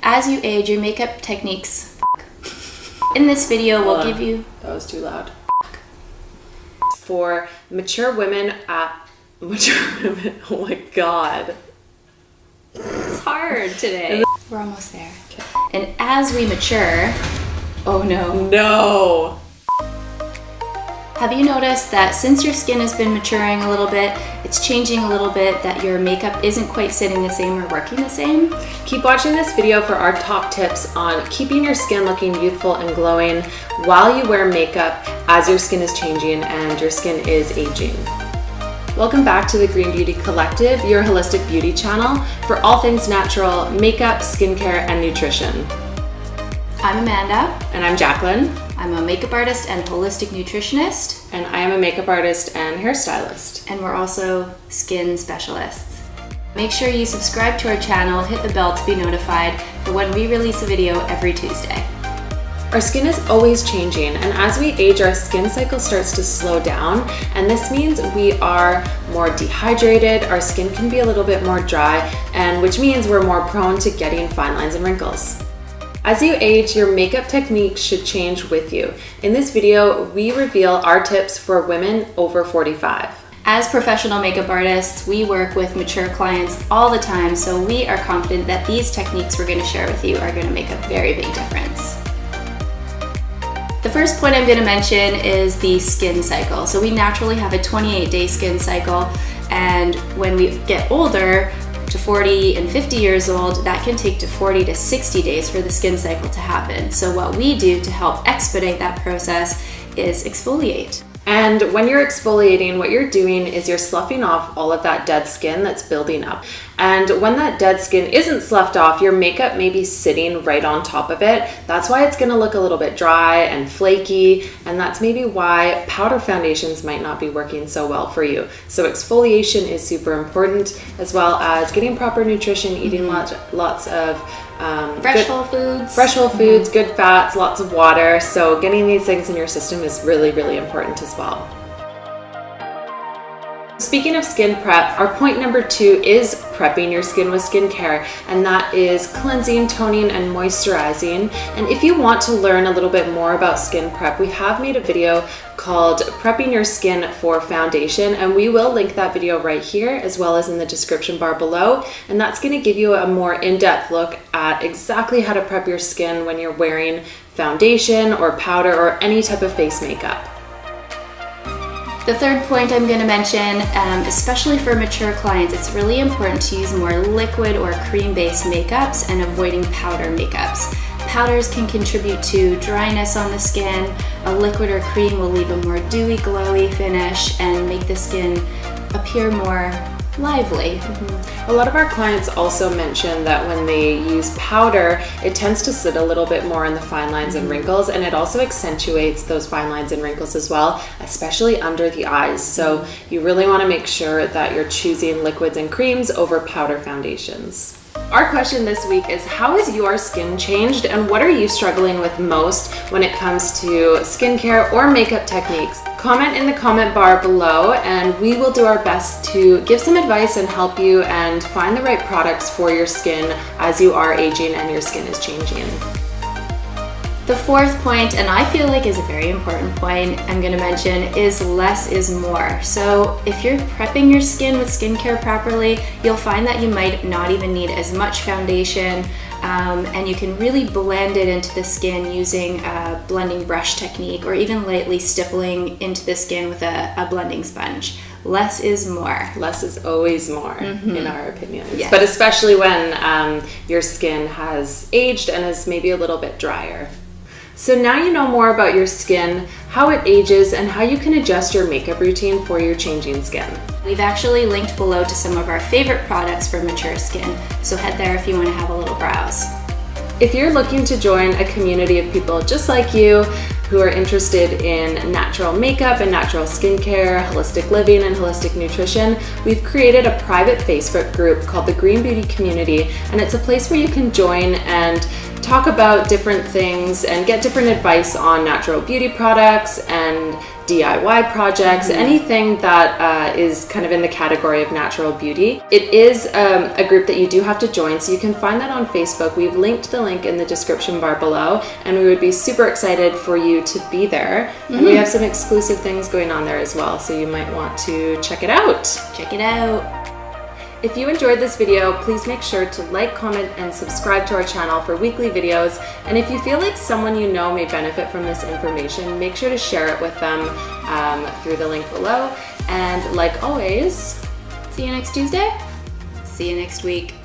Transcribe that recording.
As you age, your makeup techniques. In this video, we'll give you... That was too loud. For mature women, oh my god. It's hard today. We're almost there. Okay. And as we mature, oh no. No! Have you noticed that since your skin has been maturing a little bit, it's changing a little bit, that your makeup isn't quite sitting the same or working the same? Keep watching this video for our top tips on keeping your skin looking youthful and glowing while you wear makeup as your skin is changing and your skin is aging. Welcome back to the Green Beauty Collective, your holistic beauty channel for all things natural, makeup, skincare, and nutrition. I'm Amanda. And I'm Jacqueline. I'm a makeup artist and holistic nutritionist. And I am a makeup artist and hairstylist. And we're also skin specialists. Make sure you subscribe to our channel, hit the bell to be notified for when we release a video every Tuesday. Our skin is always changing, and as we age, our skin cycle starts to slow down, and this means we are more dehydrated, our skin can be a little bit more dry, and which means we're more prone to getting fine lines and wrinkles. As you age, your makeup techniques should change with you. In this video, we reveal our tips for women over 45. As professional makeup artists, we work with mature clients all the time, so we are confident that these techniques we're going to share with you are going to make a very big difference. The first point I'm going to mention is the skin cycle. So we naturally have a 28-day skin cycle, and when we get older, to 40 and 50 years old, that can take to 40 to 60 days for the skin cycle to happen. So what we do to help expedite that process is exfoliate. And when you're exfoliating, what you're doing is you're sloughing off all of that dead skin that's building up. And when that dead skin isn't sloughed off, your makeup may be sitting right on top of it. That's why it's gonna look a little bit dry and flaky, and that's maybe why powder foundations might not be working so well for you. So exfoliation is super important, as well as getting proper nutrition, eating lots of fresh whole foods, good fats, lots of water. So getting these things in your system is really, really important as well. Speaking of skin prep, our point number 2 is prepping your skin with skincare, and that is cleansing, toning, and moisturizing. And if you want to learn a little bit more about skin prep, we have made a video called Prepping Your Skin for Foundation, and we will link that video right here as well as in the description bar below. And that's going to give you a more in-depth look at exactly how to prep your skin when you're wearing foundation or powder or any type of face makeup. The third point I'm going to mention, especially for mature clients, it's really important to use more liquid or cream-based makeups and avoiding powder makeups. Powders can contribute to dryness on the skin. A liquid or cream will leave a more dewy, glowy finish and make the skin appear more lively. A lot of our clients also mention that when they use powder, it tends to sit a little bit more in the fine lines and wrinkles, and it also accentuates those fine lines and wrinkles as well, especially under the eyes. So you really want to make sure that you're choosing liquids and creams over powder foundations. Our question this week is, how has your skin changed, and what are you struggling with most when it comes to skincare or makeup techniques? Comment in the comment bar below, and we will do our best to give some advice and help you and find the right products for your skin as you are aging and your skin is changing. The fourth point, and I feel like is a very important point I'm going to mention, is less is more. So if you're prepping your skin with skincare properly, you'll find that you might not even need as much foundation, and you can really blend it into the skin using a blending brush technique, or even lightly stippling into the skin with a blending sponge. Less is more. Less is always more, in our opinions. Yes. But especially when your skin has aged and is maybe a little bit drier. So now you know more about your skin, how it ages, and how you can adjust your makeup routine for your changing skin. We've actually linked below to some of our favorite products for mature skin, so head there if you want to have a little browse. If you're looking to join a community of people just like you who are interested in natural makeup and natural skincare, holistic living, and holistic nutrition, we've created a private Facebook group called the Green Beauty Community, and it's a place where you can join and talk about different things and get different advice on natural beauty products and DIY projects, anything that is kind of in the category of natural beauty. It is a group that you do have to join, so you can find that on Facebook. We've linked the link in the description bar below, and we would be super excited for you to be there. And we have some exclusive things going on there as well, so you might want to check it out. Check it out. If you enjoyed this video, please make sure to like, comment, and subscribe to our channel for weekly videos. And if you feel like someone you know may benefit from this information, make sure to share it with them through the link below. And like always, see you next Tuesday. See you next week.